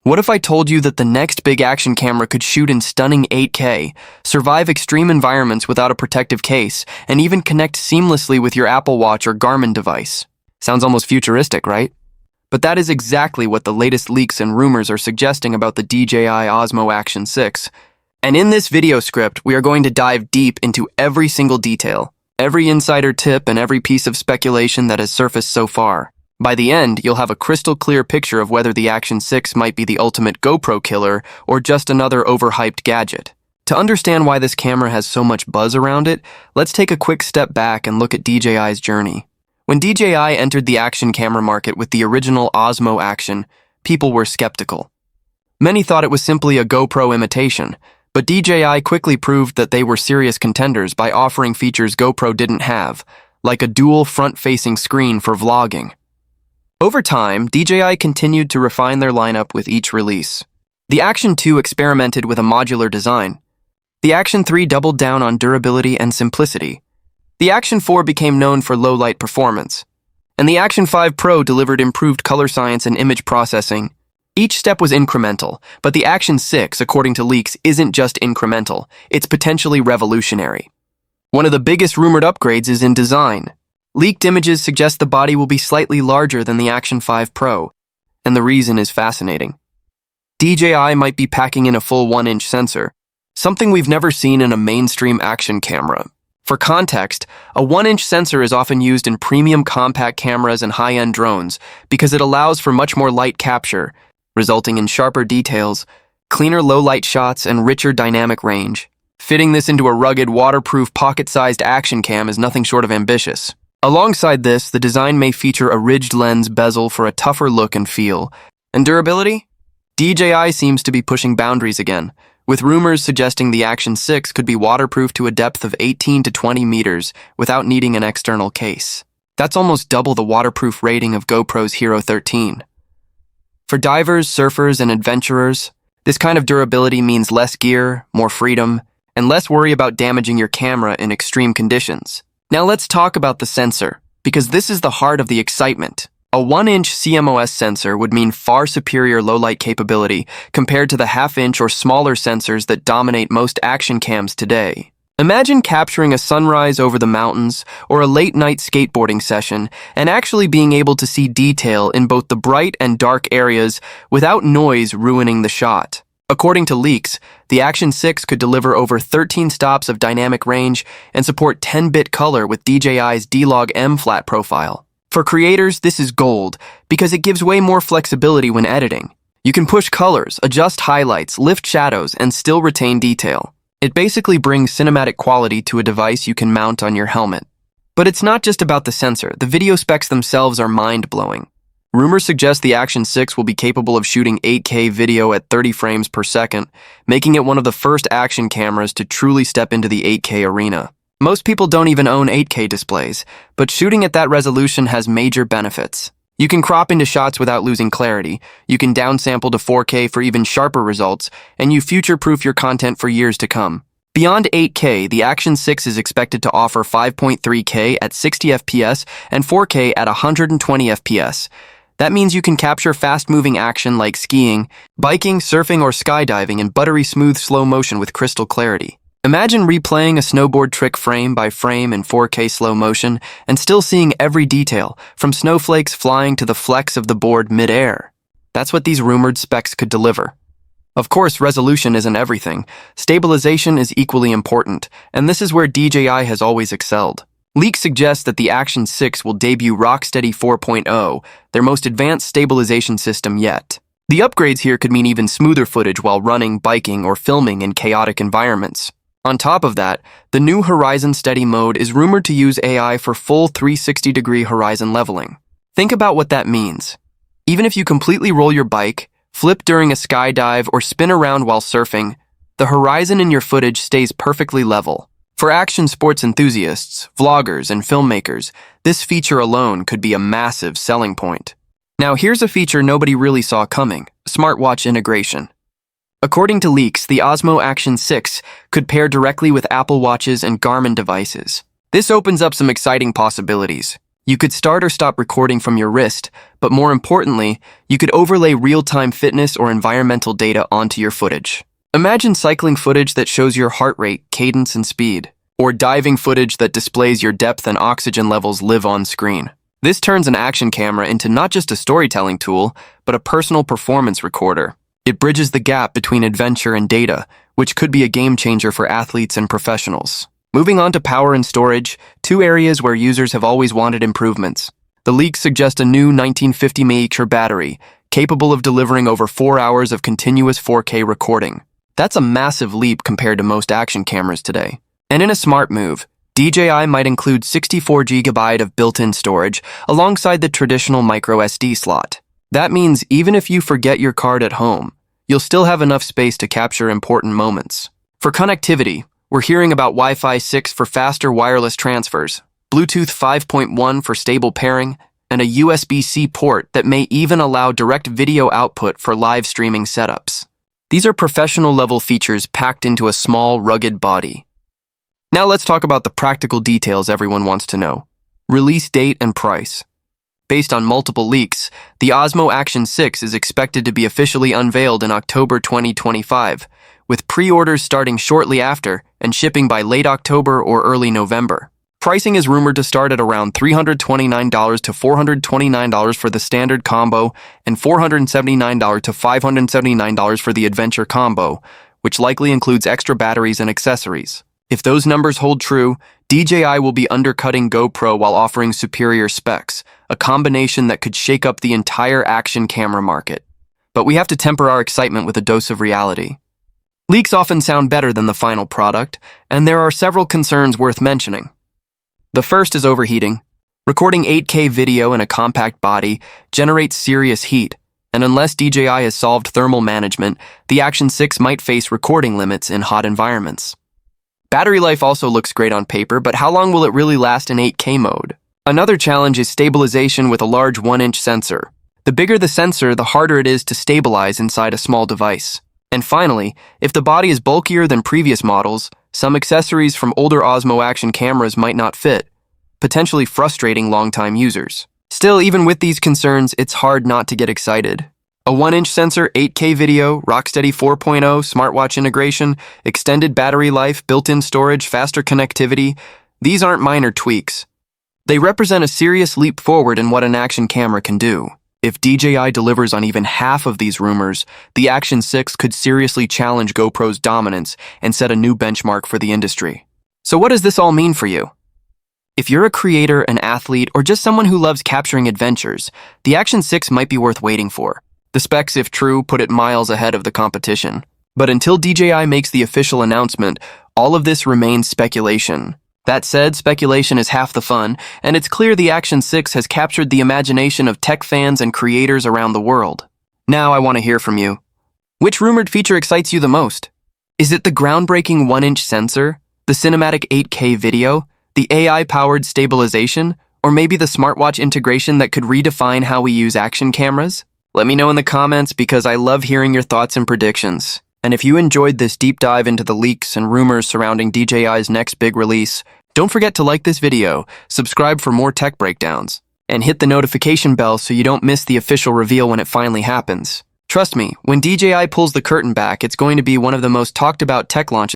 What if I told you that the next big action camera could shoot in stunning 8K, survive extreme environments without a protective case, and even connect seamlessly with your Apple Watch or Garmin device? Sounds almost futuristic, right? But that is exactly what the latest leaks and rumors are suggesting about the DJI Osmo Action 6. And in this video script, we are going to dive deep into every single detail, every insider tip, and every piece of speculation that has surfaced so far. By the end, you'll have a crystal clear picture of whether the Action 6 might be the ultimate GoPro killer or just another overhyped gadget. To understand why this camera has so much buzz around it, let's take a quick step back and look at DJI's journey. When DJI entered the action camera market with the original Osmo Action, people were skeptical. Many thought it was simply a GoPro imitation, but DJI quickly proved that they were serious contenders by offering features GoPro didn't have, like a dual front-facing screen for vlogging. Over time, DJI continued to refine their lineup with each release. The Action 2 experimented with a modular design. The Action 3 doubled down on durability and simplicity. The Action 4 became known for low-light performance. And the Action 5 Pro delivered improved color science and image processing. Each step was incremental, but the Action 6, according to leaks, isn't just incremental, it's potentially revolutionary. One of the biggest rumored upgrades is in design. Leaked images suggest the body will be slightly larger than the Action 5 Pro, and the reason is fascinating. DJI might be packing in a full 1-inch sensor, something we've never seen in a mainstream action camera. For context, a 1-inch sensor is often used in premium compact cameras and high-end drones because it allows for much more light capture, resulting in sharper details, cleaner low-light shots, and richer dynamic range. Fitting this into a rugged, waterproof, pocket-sized action cam is nothing short of ambitious. Alongside this, the design may feature a ridged lens bezel for a tougher look and feel. And durability? DJI seems to be pushing boundaries again, with rumors suggesting the Action 6 could be waterproof to a depth of 18 to 20 meters without needing an external case. That's almost double the waterproof rating of GoPro's Hero 13. For divers, surfers, and adventurers, this kind of durability means less gear, more freedom, and less worry about damaging your camera in extreme conditions. Now let's talk about the sensor, because this is the heart of the excitement. A 1-inch CMOS sensor would mean far superior low-light capability compared to the half-inch or smaller sensors that dominate most action cams today. Imagine capturing a sunrise over the mountains or a late-night skateboarding session and actually being able to see detail in both the bright and dark areas without noise ruining the shot. According to leaks, the Action 6 could deliver over 13 stops of dynamic range and support 10-bit color with DJI's D-Log M flat profile. For creators, this is gold because it gives way more flexibility when editing. You can push colors, adjust highlights, lift shadows, and still retain detail. It basically brings cinematic quality to a device you can mount on your helmet. But it's not just about the sensor. The video specs themselves are mind-blowing. Rumors suggest the Action 6 will be capable of shooting 8K video at 30 frames per second, making it one of the first action cameras to truly step into the 8K arena. Most people don't even own 8K displays, but shooting at that resolution has major benefits. You can crop into shots without losing clarity, you can downsample to 4K for even sharper results, and you future-proof your content for years to come. Beyond 8K, the Action 6 is expected to offer 5.3K at 60 FPS and 4K at 120 FPS. That means you can capture fast-moving action like skiing, biking, surfing, or skydiving in buttery smooth slow motion with crystal clarity. Imagine replaying a snowboard trick frame by frame in 4K slow motion and still seeing every detail, from snowflakes flying to the flex of the board mid-air. That's what these rumored specs could deliver. Of course, resolution isn't everything. Stabilization is equally important, and this is where DJI has always excelled. Leaks suggest that the Action 6 will debut Rocksteady 4.0, their most advanced stabilization system yet. The upgrades here could mean even smoother footage while running, biking, or filming in chaotic environments. On top of that, the new Horizon Steady mode is rumored to use AI for full 360-degree horizon leveling. Think about what that means. Even if you completely roll your bike, flip during a skydive, or spin around while surfing, the horizon in your footage stays perfectly level. For action sports enthusiasts, vloggers, and filmmakers, this feature alone could be a massive selling point. Now here's a feature nobody really saw coming: smartwatch integration. According to leaks, the Osmo Action 6 could pair directly with Apple Watches and Garmin devices. This opens up some exciting possibilities. You could start or stop recording from your wrist, but more importantly, you could overlay real-time fitness or environmental data onto your footage. Imagine cycling footage that shows your heart rate, cadence, and speed, or diving footage that displays your depth and oxygen levels live on screen. This turns an action camera into not just a storytelling tool, but a personal performance recorder. It bridges the gap between adventure and data, which could be a game changer for athletes and professionals. Moving on to power and storage, two areas where users have always wanted improvements. The leaks suggest a new 1950 mAh battery, capable of delivering over 4 hours of continuous 4K recording. That's a massive leap compared to most action cameras today. And in a smart move, DJI might include 64GB of built-in storage alongside the traditional microSD slot. That means even if you forget your card at home, you'll still have enough space to capture important moments. For connectivity, we're hearing about Wi-Fi 6 for faster wireless transfers, Bluetooth 5.1 for stable pairing, and a USB-C port that may even allow direct video output for live streaming setups. These are professional-level features packed into a small, rugged body. Now let's talk about the practical details everyone wants to know. Release date and price. Based on multiple leaks, the Osmo Action 6 is expected to be officially unveiled in October 2025, with pre-orders starting shortly after and shipping by late October or early November. Pricing is rumored to start at around $329 to $429 for the standard combo and $479 to $579 for the adventure combo, which likely includes extra batteries and accessories. If those numbers hold true, DJI will be undercutting GoPro while offering superior specs, a combination that could shake up the entire action camera market. But we have to temper our excitement with a dose of reality. Leaks often sound better than the final product, and there are several concerns worth mentioning. The first is overheating. Recording 8K video in a compact body generates serious heat, and unless DJI has solved thermal management, the Action 6 might face recording limits in hot environments. Battery life also looks great on paper, but how long will it really last in 8K mode? Another challenge is stabilization with a large 1-inch sensor. The bigger the sensor, the harder it is to stabilize inside a small device. And finally, if the body is bulkier than previous models, some accessories from older Osmo Action cameras might not fit, potentially frustrating longtime users. Still, even with these concerns, it's hard not to get excited. A 1-inch sensor, 8K video, Rocksteady 4.0, Smartwatch integration, extended battery life, built-in storage, faster connectivity, these aren't minor tweaks. They represent a serious leap forward in what an action camera can do. If DJI delivers on even half of these rumors, the Action 6 could seriously challenge GoPro's dominance and set a new benchmark for the industry. So what does this all mean for you? If you're a creator, an athlete, or just someone who loves capturing adventures, the Action 6 might be worth waiting for. The specs, if true, put it miles ahead of the competition. But until DJI makes the official announcement, all of this remains speculation. That said, speculation is half the fun, and it's clear the Action 6 has captured the imagination of tech fans and creators around the world. Now I want to hear from you. Which rumored feature excites you the most? Is it the groundbreaking 1-inch sensor, the cinematic 8K video, the AI-powered stabilization, or maybe the smartwatch integration that could redefine how we use action cameras? Let me know in the comments because I love hearing your thoughts and predictions. And if you enjoyed this deep dive into the leaks and rumors surrounding DJI's next big release, don't forget to like this video, subscribe for more tech breakdowns, and hit the notification bell so you don't miss the official reveal when it finally happens. Trust me, when DJI pulls the curtain back, it's going to be one of the most talked about tech launches